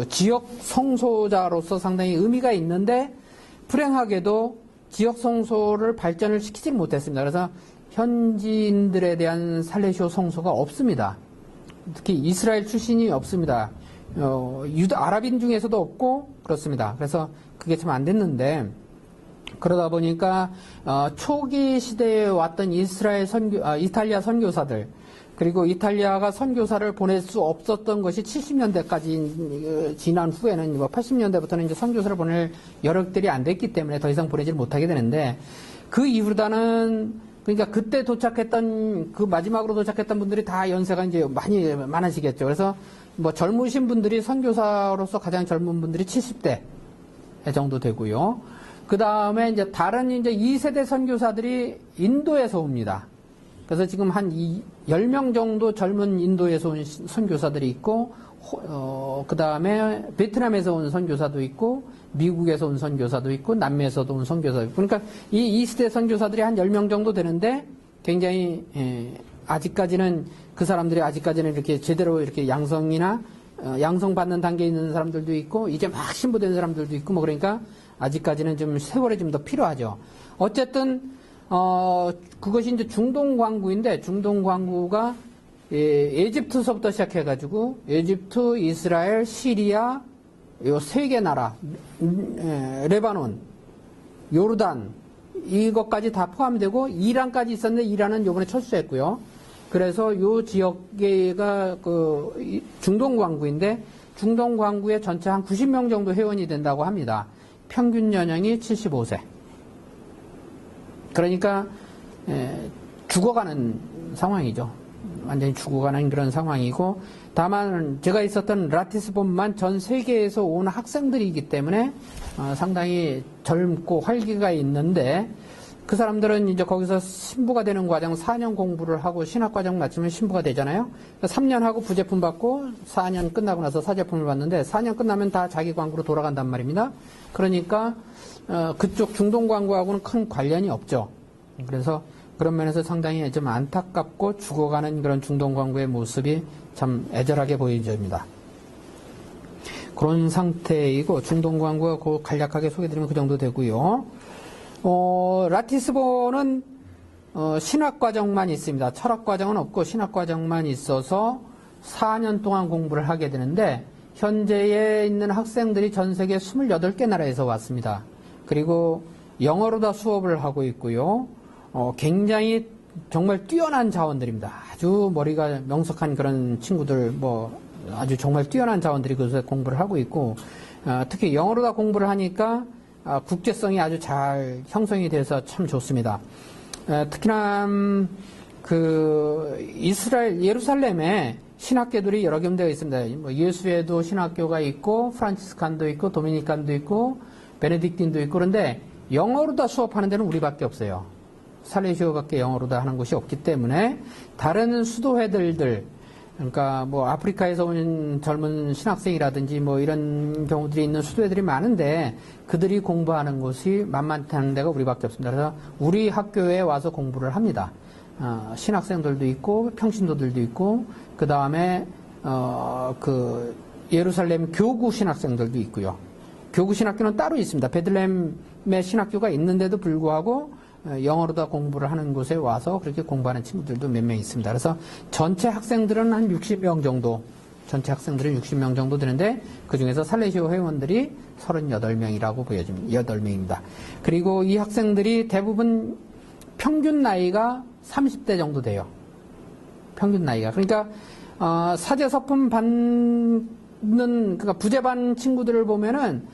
그 지역 성소자로서 상당히 의미가 있는데 불행하게도 지역 성소를 발전을 시키지 못했습니다. 그래서 현지인들에 대한 살레시오 성소가 없습니다. 특히 이스라엘 출신이 없습니다. 아랍인 중에서도 없고 그렇습니다. 그래서 그게 참 안 됐는데 그러다 보니까 초기 시대에 왔던 이탈리아 선교사들 그리고 이탈리아가 선교사를 보낼 수 없었던 것이 70년대까지 지난 후에는 80년대부터는 이제 선교사를 보낼 여력들이 안 됐기 때문에 더 이상 보내지를 못하게 되는데 그 이후로는 그러니까 그때 도착했던 그 마지막으로 도착했던 분들이 다 연세가 이제 많으시겠죠. 그래서 뭐 젊으신 분들이 선교사로서 가장 젊은 분들이 70대 정도 되고요. 그 다음에 이제 다른 이제 2세대 선교사들이 인도에서 옵니다. 그래서 지금 한 10명 정도 젊은 인도에서 온 선교사들이 있고, 그 다음에 베트남에서 온 선교사도 있고, 미국에서 온 선교사도 있고, 남미에서도 온 선교사도 있고, 그러니까 이 2세대 선교사들이 한 10명 정도 되는데, 굉장히, 아직까지는 그 사람들이 아직까지는 이렇게 제대로 이렇게 양성받는 단계에 있는 사람들도 있고, 이제 막 신부된 사람들도 있고, 뭐 그러니까 아직까지는 좀 세월이 좀 더 필요하죠. 어쨌든, 그것이 이제 중동 광구인데, 중동 광구가 에집트서부터 시작해가지고, 에집트, 이스라엘, 시리아, 요 세 개 나라, 레바논, 요르단, 이것까지 다 포함되고, 이란까지 있었는데, 이란은 요번에 철수했고요. 그래서 요 지역계가 중동 광구인데, 중동 광구의 전체 한 90명 정도 회원이 된다고 합니다. 평균 연령이 75세. 그러니까 죽어가는 상황이죠. 완전히 죽어가는 그런 상황이고 다만 제가 있었던 라티스본만 전 세계에서 온 학생들이기 때문에 상당히 젊고 활기가 있는데 그 사람들은 이제 거기서 신부가 되는 과정 4년 공부를 하고 신학과정 마치면 신부가 되잖아요. 3년 하고 부제품 받고 4년 끝나고 나서 사제품을 받는데 4년 끝나면 다 자기 광구로 돌아간단 말입니다. 그러니까 그쪽 중동 광구하고는 큰 관련이 없죠. 그래서 그런 면에서 상당히 좀 안타깝고 죽어가는 그런 중동 광구의 모습이 참 애절하게 보여집니다. 그런 상태이고 중동 광구가 간략하게 소개드리면 그 정도 되고요. 라티스본은 신학과정만 있습니다. 철학과정은 없고 신학과정만 있어서 4년 동안 공부를 하게 되는데 현재에 있는 학생들이 전 세계 28개 나라에서 왔습니다. 그리고 영어로 다 수업을 하고 있고요. 굉장히 정말 뛰어난 자원들입니다. 아주 머리가 명석한 그런 친구들, 아주 정말 뛰어난 자원들이 그곳에 공부를 하고 있고, 특히 영어로 다 공부를 하니까 국제성이 아주 잘 형성이 돼서 참 좋습니다. 특히나 이스라엘 예루살렘에 신학교들이 여러 군데가 있습니다. 예수에도 신학교가 있고 프란치스칸도 있고 도미니칸도 있고 베네딕틴도 있고 그런데 영어로 다 수업하는 데는 우리밖에 없어요. 살레시오밖에 영어로 다 하는 곳이 없기 때문에 다른 수도회들들 그러니까 아프리카에서 온 젊은 신학생이라든지 이런 경우들이 있는 수도회들이 많은데 그들이 공부하는 곳이 만만치 않은 데가 우리밖에 없습니다. 그래서 우리 학교에 와서 공부를 합니다. 신학생들도 있고 평신도들도 있고 그 다음에 예루살렘 교구 신학생들도 있고요. 교구 신학교는 따로 있습니다. 베들레헴의 신학교가 있는데도 불구하고 영어로 다 공부를 하는 곳에 와서 그렇게 공부하는 친구들도 몇 명 있습니다. 그래서 전체 학생들은 한 60명 정도, 전체 학생들은 60명 정도 되는데 그 중에서 살레시오 회원들이 38명이라고 보여집니다. 8명입니다. 그리고 이 학생들이 대부분 평균 나이가 30대 정도 돼요. 평균 나이가. 그러니까 사제 서품 받는 그러니까 부제반 친구들을 보면은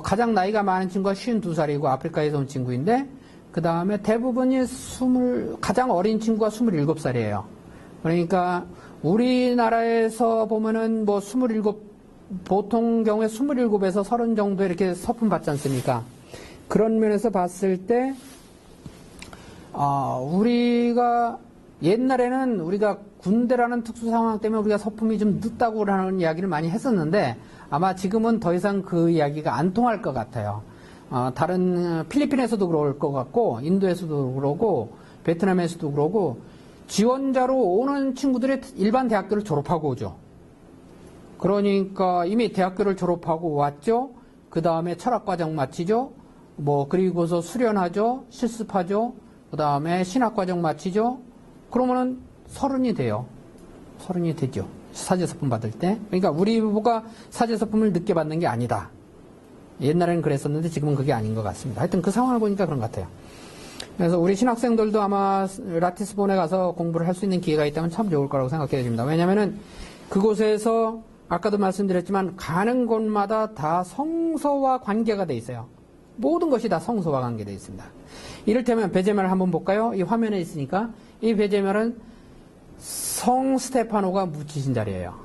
가장 나이가 많은 친구가 52살이고 아프리카에서 온 친구인데 그 다음에 대부분이 가장 어린 친구가 27살이에요. 그러니까 우리나라에서 보면은 27, 보통 경우에 27에서 30 정도 이렇게 서품 받지 않습니까? 그런 면에서 봤을 때, 우리가 옛날에는 우리가 군대라는 특수 상황 때문에 우리가 서품이 좀 늦다고 하는 이야기를 많이 했었는데 아마 지금은 더 이상 그 이야기가 안 통할 것 같아요. 다른 필리핀에서도 그럴 것 같고 인도에서도 그러고 베트남에서도 그러고 지원자로 오는 친구들이 일반 대학교를 졸업하고 오죠. 그러니까 이미 대학교를 졸업하고 왔죠. 그 다음에 철학과정 마치죠. 그리고서 수련하죠. 실습하죠. 그 다음에 신학과정 마치죠. 그러면은 30이 돼요. 30이 되죠. 사제서품 받을 때. 그러니까 우리 부부가 사제서품을 늦게 받는 게 아니다. 옛날에는 그랬었는데 지금은 그게 아닌 것 같습니다. 하여튼 그 상황을 보니까 그런 것 같아요. 그래서 우리 신학생들도 아마 라티스본에 가서 공부를 할 수 있는 기회가 있다면 참 좋을 거라고 생각해 됩니다. 왜냐면은 그곳에서 아까도 말씀드렸지만 가는 곳마다 다 성서와 관계가 돼 있어요. 모든 것이 다 성서와 관계되어 있습니다. 이를테면 베제멜을 한번 볼까요? 이 화면에 있으니까 이 베제멜은 성 스테파노가 묻히신 자리예요.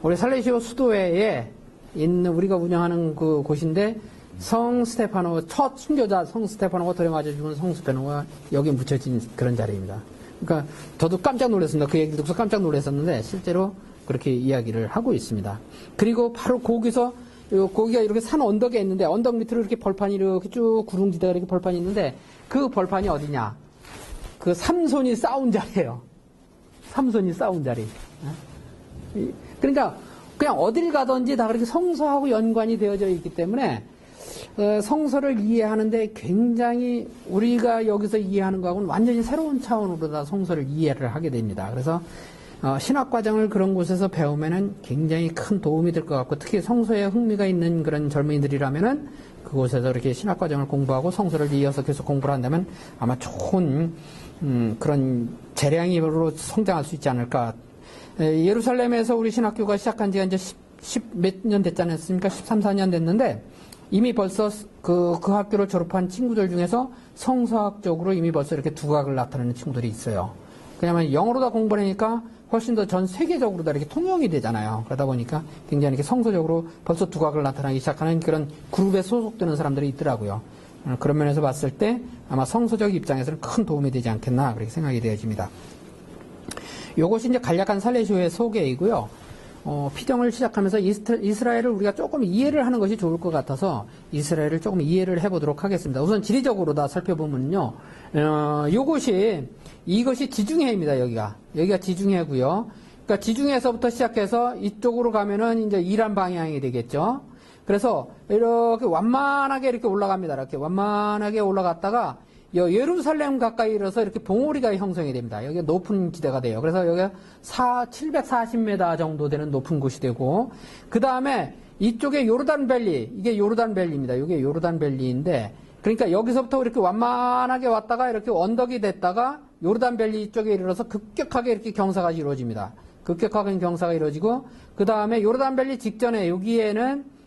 우리 살레시오 수도회에 있는 우리가 운영하는 그 곳인데 성 스테파노 첫 순교자 성 스테파노가 돌에 맞아 죽은 성 스테파노가 여기 묻혀진 그런 자리입니다. 그러니까 저도 깜짝 놀랐습니다. 그 얘기를 듣고서 깜짝 놀랐었는데 실제로 그렇게 이야기를 하고 있습니다. 그리고 바로 거기가 이렇게 산 언덕에 있는데 언덕 밑으로 이렇게 벌판이 이렇게 쭉 구릉지대가 이렇게 벌판이 있는데 그 벌판이 어디냐? 그 삼손이 싸운 자리예요. 삼손이 싸운 자리. 그러니까 그냥 어딜 가든지 다 그렇게 성서하고 연관이 되어져 있기 때문에 성서를 이해하는데 굉장히 우리가 여기서 이해하는 거하고는 완전히 새로운 차원으로 다 성서를 이해를 하게 됩니다. 그래서 신학과정을 그런 곳에서 배우면은 굉장히 큰 도움이 될 것 같고 특히 성서에 흥미가 있는 그런 젊은이들이라면은 그곳에서 이렇게 신학과정을 공부하고 성서를 이어서 계속 공부를 한다면 아마 좋은 그런 재량으로 성장할 수 있지 않을까. 예루살렘에서 우리 신학교가 시작한 지가 이제 10 몇 년 됐지 않았습니까? 13, 14년 됐는데 이미 벌써 그 학교를 졸업한 친구들 중에서 성서학적으로 이미 벌써 이렇게 두각을 나타내는 친구들이 있어요. 왜냐하면 영어로 다 공부를 하니까 훨씬 더 전 세계적으로 다 이렇게 통용이 되잖아요. 그러다 보니까 굉장히 이렇게 성서적으로 벌써 두각을 나타나기 시작하는 그런 그룹에 소속되는 사람들이 있더라고요. 그런 면에서 봤을 때 아마 성서적 입장에서는 큰 도움이 되지 않겠나 그렇게 생각이 되어집니다. 요것이 이제 간략한 살레시오의 소개이고요. 피정을 시작하면서 이스라엘을 우리가 조금 이해를 하는 것이 좋을 것 같아서 이스라엘을 조금 이해를 해보도록 하겠습니다. 우선 지리적으로 다 살펴보면요. 이것이 지중해입니다. 여기가 지중해고요. 그러니까 지중해에서부터 시작해서 이쪽으로 가면은 이제 이란 방향이 되겠죠. 그래서 이렇게 완만하게 이렇게 올라갑니다. 이렇게 완만하게 올라갔다가 예루살렘 가까이 이르러서 이렇게 봉우리가 형성이 됩니다. 여기가 높은 지대가 돼요. 그래서 여기가 740m 정도 되는 높은 곳이 되고, 그 다음에 이쪽에 요르단밸리, 이게 요르단밸리입니다. 이게 요르단밸리인데, 그러니까 여기서부터 이렇게 완만하게 왔다가 이렇게 언덕이 됐다가 요르단밸리 쪽에 이르러서 급격하게 이렇게 경사가 이루어집니다. 급격하게 경사가 이루어지고, 그 다음에 요르단밸리 직전에,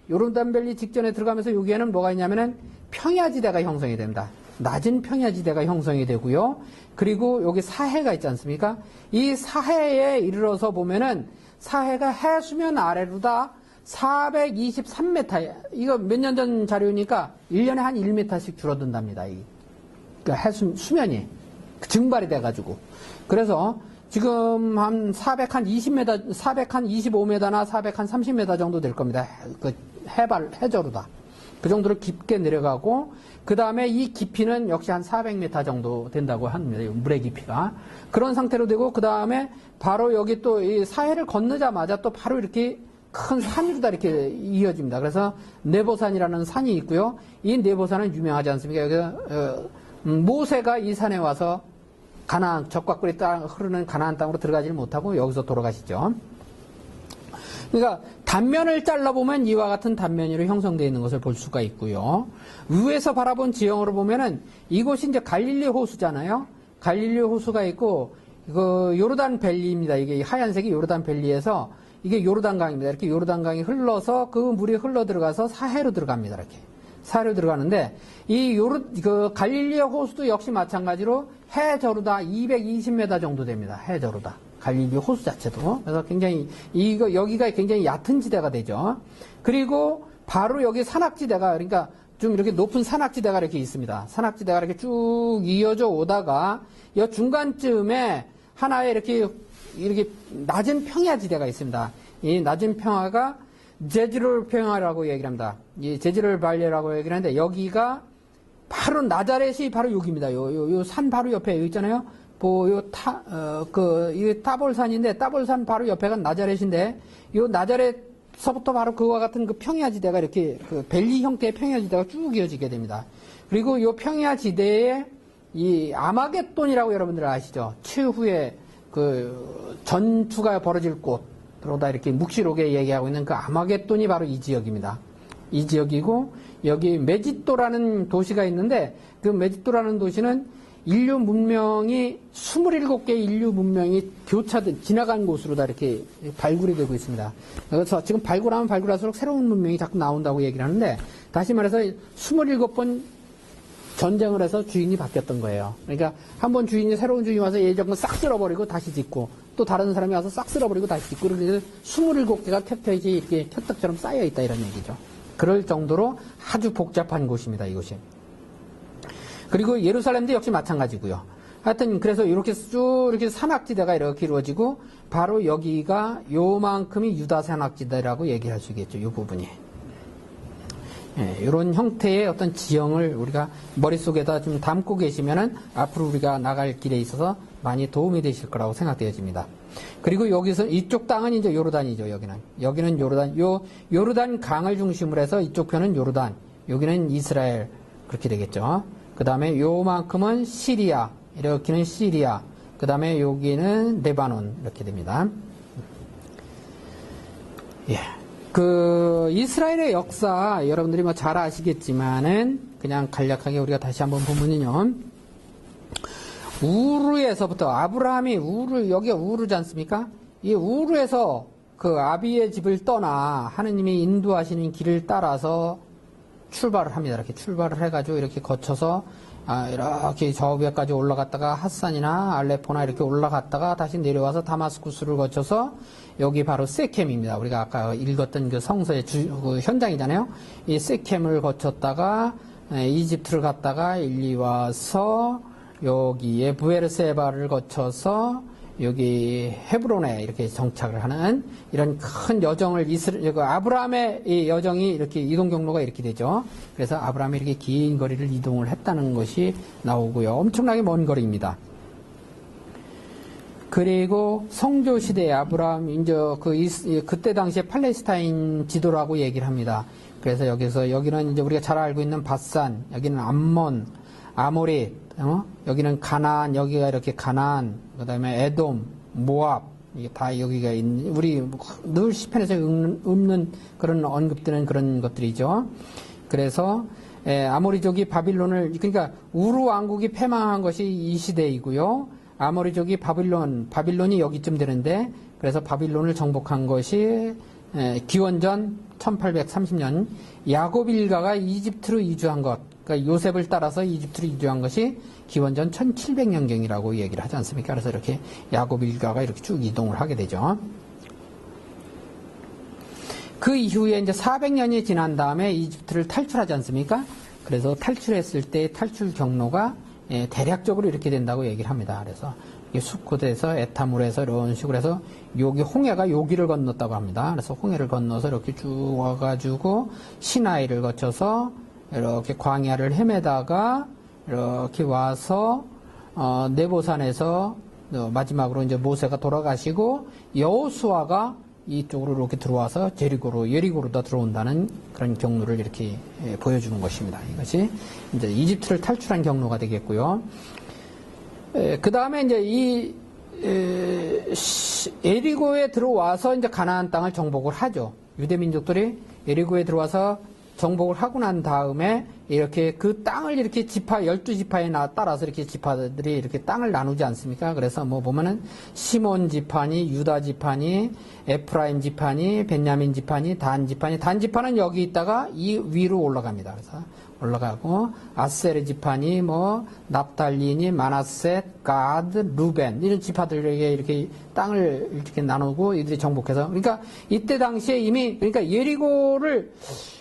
요르단밸리 직전에 들어가면서 여기에는 뭐가 있냐면은 평야지대가 형성이 됩니다. 낮은 평야지대가 형성이 되고요. 그리고 여기 사해가 있지 않습니까? 이 사해에 이르러서 보면은 사해가 해수면 아래로 다 423m, 이거 몇 년 전 자료니까 1년에 한 1m씩 줄어든답니다. 그러니까 수면이 증발이 돼가지고. 그래서 지금 한 420m, 425m나 430m 정도 될 겁니다. 그 해저로다. 그 정도로 깊게 내려가고, 그 다음에 이 깊이는 역시 한 400m 정도 된다고 합니다. 물의 깊이가. 그런 상태로 되고, 그 다음에 바로 여기 또 이 사해를 건너자마자 또 바로 이렇게 큰 산으로 다 이렇게 이어집니다. 그래서 네보산이라는 산이 있고요. 이 네보산은 유명하지 않습니까? 여기, 모세가 이 산에 와서 적과 꿀이 흐르는 가나안 땅으로 들어가지 못하고 여기서 돌아가시죠. 그러니까 단면을 잘라보면 이와 같은 단면으로 형성되어 있는 것을 볼 수가 있고요. 위에서 바라본 지형으로 보면은 이곳이 이제 갈릴리 호수잖아요. 갈릴리 호수가 있고 이거 요르단 밸리입니다. 이게 하얀색이 요르단 밸리에서 이게 요르단강입니다. 이렇게 요르단강이 흘러서 그 물이 흘러 들어가서 사해로 들어갑니다. 이렇게 사해로 들어가는데 그 갈릴리 호수도 역시 마찬가지로 해저로다 220m 정도 됩니다. 해저로다. 갈릴리 호수 자체도. 그래서 굉장히, 여기가 굉장히 얕은 지대가 되죠. 그리고 바로 여기 산악지대가, 그러니까 좀 이렇게 높은 산악지대가 이렇게 있습니다. 산악지대가 이렇게 쭉 이어져 오다가, 이 중간쯤에 하나의 이렇게 낮은 평야지대가 있습니다. 이 낮은 평야가 제지롤 평야라고 얘기를 합니다. 이 제지롤 발레라고 얘기를 하는데, 여기가 바로 나자렛이 바로 여기입니다. 요 산 바로 옆에 여기 있잖아요. 이 따볼산인데, 따볼산 바로 옆에가 나자렛인데, 이 나자렛서부터 바로 그와 같은 그 평야지대가 이렇게 그 밸리 형태의 평야지대가 쭉 이어지게 됩니다. 그리고 이 평야지대에 이 아마겟돈이라고 여러분들 아시죠? 최후의 그 전투가 벌어질 곳, 그러다 이렇게 묵시록에 얘기하고 있는 그 아마겟돈이 바로 이 지역입니다. 이 지역이고, 여기 메짓도라는 도시가 있는데, 그 메짓도라는 도시는 인류 문명이 27개의 인류 문명이 지나간 곳으로 다 이렇게 발굴이 되고 있습니다. 그래서 지금 발굴하면 발굴할수록 새로운 문명이 자꾸 나온다고 얘기를 하는데, 다시 말해서 27번 전쟁을 해서 주인이 바뀌었던 거예요. 그러니까 한번 새로운 주인이 와서 예전 건 싹 쓸어버리고 다시 짓고, 또 다른 사람이 와서 싹 쓸어버리고 다시 짓고, 그래서 27개가 켜켜이 이렇게 켜떡처럼 쌓여 있다 이런 얘기죠. 그럴 정도로 아주 복잡한 곳입니다, 이곳이. 그리고 예루살렘도 역시 마찬가지고요. 하여튼 그래서 이렇게 쭉 이렇게 산악지대가 이렇게 이루어지고, 바로 여기가 요만큼이 유다 산악지대라고 얘기할 수 있겠죠, 이 부분이. 이런 형태의 어떤 지형을 우리가 머릿속에다 좀 담고 계시면은 앞으로 우리가 나갈 길에 있어서 많이 도움이 되실 거라고 생각되어집니다. 그리고 여기서 이쪽 땅은 이제 요르단이죠, 여기는 요르단, 요르단 강을 중심으로 해서 이쪽 편은 요르단, 여기는 이스라엘, 그렇게 되겠죠. 그 다음에 요만큼은 시리아, 이렇게는 시리아, 그 다음에 여기는 레바논, 이렇게 됩니다. 예. 그 이스라엘의 역사 여러분들이 뭐 잘 아시겠지만은 그냥 간략하게 우리가 다시 한번 보면요, 우르에서부터 아브라함이 여기가 우르지 않습니까? 이 우르에서 그 아비의 집을 떠나 하느님이 인도하시는 길을 따라서 출발을 합니다. 이렇게 출발을 해가지고 이렇게 거쳐서 이렇게 저 위에까지 올라갔다가 핫산이나 알레포나 이렇게 올라갔다가 다시 내려와서 다마스쿠스를 거쳐서 여기 바로 세켐입니다. 우리가 아까 읽었던 그 성서의 그 현장이잖아요. 이 세켐을 거쳤다가 이집트를 갔다가 일리 와서 여기에 부에르세바를 거쳐서 여기 헤브론에 이렇게 정착을 하는 이런 큰 여정을 아브라함의 이 여정이 이렇게 이동 경로가 이렇게 되죠. 그래서 아브라함이 이렇게 긴 거리를 이동을 했다는 것이 나오고요. 엄청나게 먼 거리입니다. 그리고 성조 시대에 아브라함 이제 그때 당시에 팔레스타인 지도라고 얘기를 합니다. 그래서 여기는 이제 우리가 잘 알고 있는 바산, 여기는 암몬, 아모리, 여기는 가나안, 여기가 이렇게 가나안, 그 다음에 에돔, 모압, 이게 다 여기가 있는, 우리 늘 시편에서 읽는 그런 언급되는 그런 것들이죠. 그래서 아모리족이 바빌론을, 그러니까 우르 왕국이 패망한 것이 이 시대이고요. 아모리족이 바빌론이 여기쯤 되는데, 그래서 바빌론을 정복한 것이 기원전 1830년 야곱 일가가 이집트로 이주한 것, 그러니까 요셉을 따라서 이집트로 이주한 것이 기원전 1700년경이라고 얘기를 하지 않습니까? 그래서 이렇게 야곱 일가가 이렇게 쭉 이동을 하게 되죠. 그 이후에 이제 400년이 지난 다음에 이집트를 탈출하지 않습니까? 그래서 탈출했을 때 탈출 경로가 대략적으로 이렇게 된다고 얘기를 합니다. 그래서 수콧에서 에타물에서 이런 식으로 해서 여기 홍해가 여기를 건넜다고 합니다. 그래서 홍해를 건너서 이렇게 쭉 와가지고 시나이를 거쳐서 이렇게 광야를 헤매다가 이렇게 와서 네보산에서 마지막으로 이제 모세가 돌아가시고 여호수아가 이쪽으로 이렇게 들어와서 예리고로 다 들어온다는 그런 경로를 이렇게 보여주는 것입니다. 이것이 이제 이집트를 탈출한 경로가 되겠고요. 그 다음에 이제 이 예리고에 들어와서 이제 가나안 땅을 정복을 하죠. 유대 민족들이 예리고에 들어와서 정복을 하고 난 다음에 이렇게 그 땅을 이렇게 12지파에 따라서 이렇게 지파들이 이렇게 땅을 나누지 않습니까? 그래서 뭐 보면은 시몬 지파니, 유다 지파니, 에프라임 지파니, 벤야민 지파니, 단 지파는 여기 있다가 이 위로 올라갑니다. 그래서 올라가고 아세르 지파니, 뭐 납달리니, 마나셋, 가드, 루벤 이런 지파들에게 이렇게 땅을 이렇게 나누고 이들이 정복해서, 그러니까 이때 당시에 이미, 그러니까 예리고를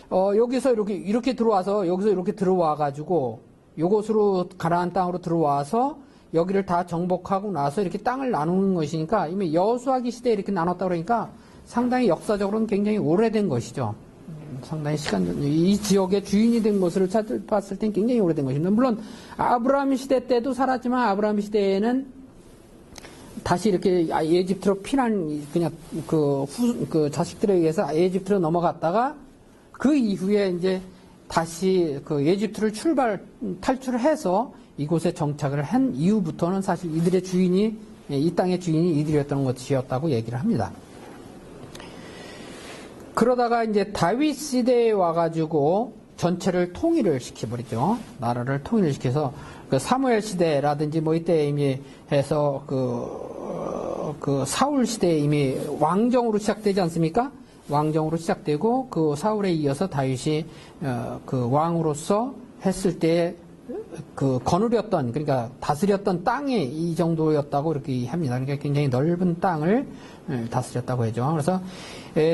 여기서 이렇게 들어와서, 여기서 이렇게 들어와가지고, 요곳으로, 가나안 땅으로 들어와서, 여기를 다 정복하고 나서 이렇게 땅을 나누는 것이니까, 이미 여호수아기 시대에 이렇게 나눴다 그러니까, 상당히 역사적으로는 굉장히 오래된 것이죠. 상당히 이 지역의 주인이 된 것을 봤을 땐 굉장히 오래된 것입니다. 물론, 아브라함 시대 때도 살았지만, 아브라함 시대에는 다시 이렇게 에집트로 피난 그냥 그 자식들에 의해서 에집트로 넘어갔다가 그 이후에 이제 다시 그 에집트를 탈출을 해서 이곳에 정착을 한 이후부터는 사실 이들의 주인이, 이 땅의 주인이 이들이었던 것이었다고 얘기를 합니다. 그러다가 이제 다윗 시대에 와가지고 전체를 통일을 시켜버리죠. 나라를 통일을 시켜서 그 사무엘 시대라든지 뭐 이때 이미 해서 그 사울 시대에 이미 왕정으로 시작되지 않습니까? 왕정으로 시작되고 그 사울에 이어서 다윗이 그 왕으로서 했을 때 그 거느렸던, 그러니까 다스렸던 땅이 이 정도였다고 이렇게 합니다. 그러니까 굉장히 넓은 땅을 다스렸다고 하죠. 그래서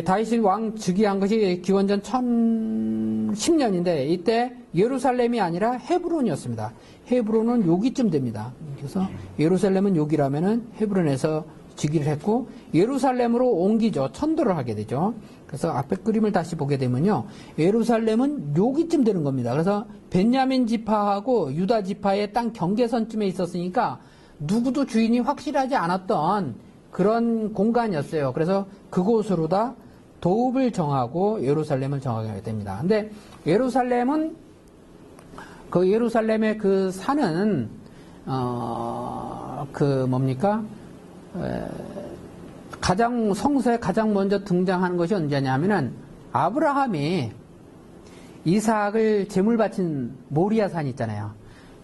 다윗이 왕 즉위한 것이 기원전 1010년인데 이때 예루살렘이 아니라 헤브론이었습니다. 헤브론은 여기쯤 됩니다. 그래서 예루살렘은 여기라면은 헤브론에서 즉위를 했고 예루살렘으로 옮기죠. 천도를 하게 되죠. 그래서 앞에 그림을 다시 보게 되면요. 예루살렘은 여기쯤 되는 겁니다. 그래서 벤야민 지파하고 유다 지파의 땅 경계선쯤에 있었으니까 누구도 주인이 확실하지 않았던 그런 공간이었어요. 그래서 그곳으로다 도읍을 정하고 예루살렘을 정하게 됩니다. 근데 예루살렘은 그 예루살렘의 그 산은 그 뭡니까? 가장 성서에 가장 먼저 등장하는 것이 언제냐면은 아브라함이 이삭을 제물 바친 모리아 산 있잖아요.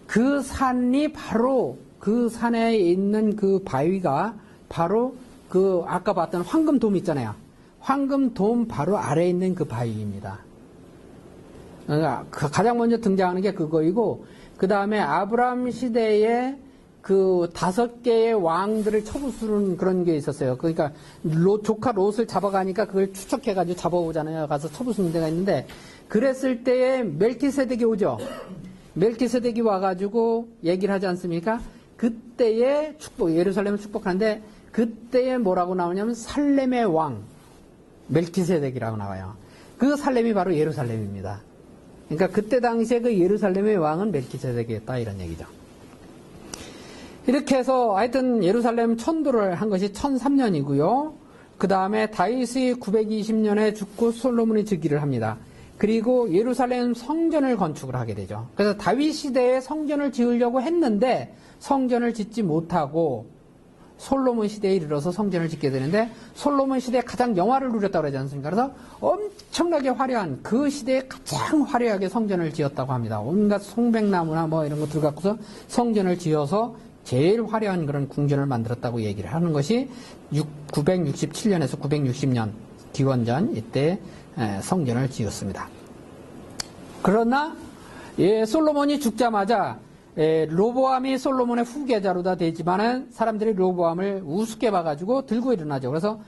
그 산이 바로 그 산에 있는 그 바위가 바로 그 아까 봤던 황금돔 있잖아요. 황금돔 바로 아래에 있는 그 바위입니다. 그러니까 가장 먼저 등장하는 게 그거이고 그 다음에 아브라함 시대에 그 5개의 왕들을 쳐부수는 그런 게 있었어요. 그러니까 조카 롯을 잡아가니까 그걸 추적해가지고 잡아오잖아요. 가서 쳐부수는 데가 있는데 그랬을 때에 멜키세덱이 오죠. 멜키세덱이 와가지고 얘기를 하지 않습니까? 그때의 축복, 예루살렘을 축복하는데 그때에 뭐라고 나오냐면 살렘의 왕 멜키세덱이라고 나와요. 그 살렘이 바로 예루살렘입니다. 그러니까 그때 당시에 그 예루살렘의 왕은 멜키세덱이었다 이런 얘기죠. 이렇게 해서 하여튼 예루살렘 천도를 한 것이 1003년이고요. 그 다음에 다윗이 920년에 죽고 솔로몬이 즉위를 합니다. 그리고 예루살렘 성전을 건축을 하게 되죠. 그래서 다윗 시대에 성전을 지으려고 했는데 성전을 짓지 못하고 솔로몬 시대에 이르러서 성전을 짓게 되는데 솔로몬 시대에 가장 영화를 누렸다고 그러지 않습니까? 그래서 엄청나게 화려한 그 시대에 가장 화려하게 성전을 지었다고 합니다. 온갖 송백나무나 뭐 이런 것들 갖고서 성전을 지어서 제일 화려한 그런 궁전을 만들었다고 얘기를 하는 것이 967년에서 960년 기원전 이때 성전을 지었습니다. 그러나 솔로몬이 죽자마자 로보암이 솔로몬의 후계자로 다 되지만은 사람들이 로보암을 우습게 봐가지고 들고 일어나죠. 그래서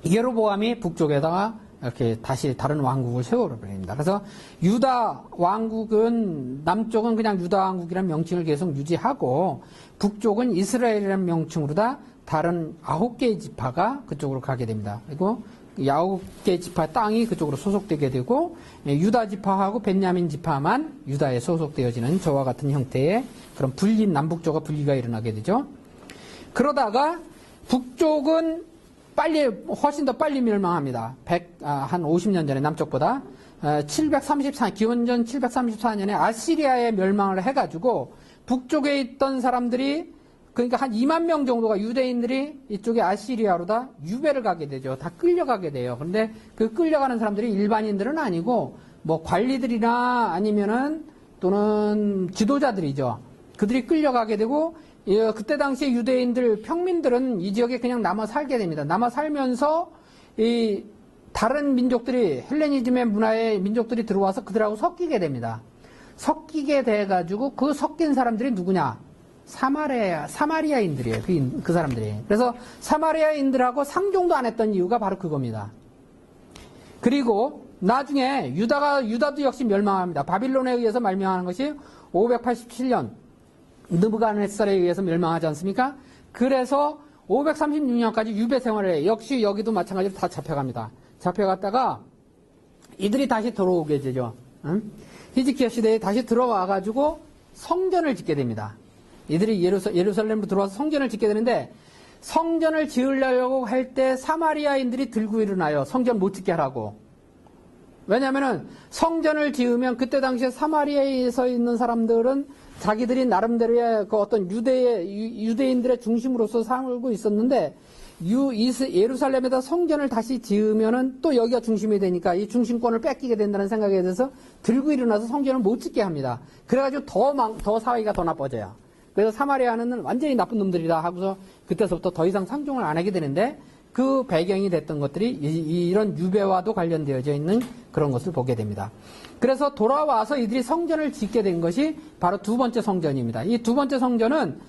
예로보암이 북쪽에다가 이렇게 다시 다른 왕국을 세워버립니다. 그래서 유다 왕국은 남쪽은 그냥 유다 왕국이라는 명칭을 계속 유지하고 북쪽은 이스라엘이라는 명칭으로 다 다른 9개의 지파가 그쪽으로 가게 됩니다. 그리고 9개 지파 땅이 그쪽으로 소속되게 되고 유다 지파하고 벤야민 지파만 유다에 소속되어지는 저와 같은 형태의 그런 남북조가 분리가 일어나게 되죠. 그러다가 북쪽은 훨씬 더 빨리 멸망합니다. 한 50년 전에 남쪽보다 734 기원전 734년에 아시리아에 멸망을 해가지고 북쪽에 있던 사람들이 그러니까 한 2만 명 정도가 유대인들이 이쪽에 아시리아로 다 유배를 가게 되죠. 다 끌려가게 돼요. 그런데 그 끌려가는 사람들이 일반인들은 아니고 뭐 관리들이나 아니면은 또는 지도자들이죠. 그들이 끌려가게 되고 그때 당시에 유대인들 평민들은 이 지역에 그냥 남아 살게 됩니다. 남아 살면서 이 다른 민족들이 헬레니즘의 문화의 민족들이 들어와서 그들하고 섞이게 됩니다. 섞이게 돼가지고 그 섞인 사람들이 누구냐? 사마리아인들이에요. 그 사람들이. 그래서 사마리아인들하고 상종도 안 했던 이유가 바로 그겁니다. 그리고 나중에 유다도 역시 멸망합니다. 바빌론에 의해서 멸망하는 것이 587년 느부갓네살에 의해서 멸망하지 않습니까? 그래서 536년까지 유배 생활을 해요. 역시 여기도 마찬가지로 다 잡혀갑니다. 잡혀갔다가 이들이 다시 들어오게 되죠. 히즈키야 시대에 다시 들어와가지고 성전을 짓게 됩니다. 이들이 예루살렘으로 들어와서 성전을 짓게 되는데 성전을 지으려고 할 때 사마리아인들이 들고 일어나요. 성전 못 짓게 하라고. 왜냐하면은 성전을 지으면 그때 당시에 사마리아에서 있는 사람들은 자기들이 나름대로의 그 어떤 유대인들의 중심으로서 살고 있었는데 예루살렘에다 성전을 다시 지으면은 또 여기가 중심이 되니까 이 중심권을 뺏기게 된다는 생각에 대해서 들고 일어나서 성전을 못 짓게 합니다. 그래가지고 더 사회가 더 나빠져요. 그래서 사마리아는 완전히 나쁜 놈들이다 하고서 그때서부터 더 이상 상종을 안 하게 되는데 그 배경이 됐던 것들이 이런 유배와도 관련되어져 있는 그런 것을 보게 됩니다. 그래서 돌아와서 이들이 성전을 짓게 된 것이 바로 두 번째 성전입니다. 이 두 번째 성전은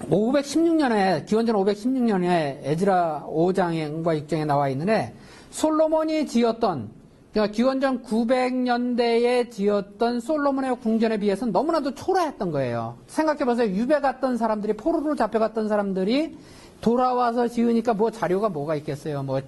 516년에 기원전 516년에 에즈라 5장과 6장에 나와 있는데 솔로몬이 지었던 그러니까 기원전 900년대에 지었던 솔로몬의 궁전에 비해서는 너무나도 초라했던 거예요. 생각해보세요. 유배 갔던 사람들이 포로로 잡혀갔던 사람들이 돌아와서 지으니까 뭐 자료가 뭐가 있겠어요. 뭐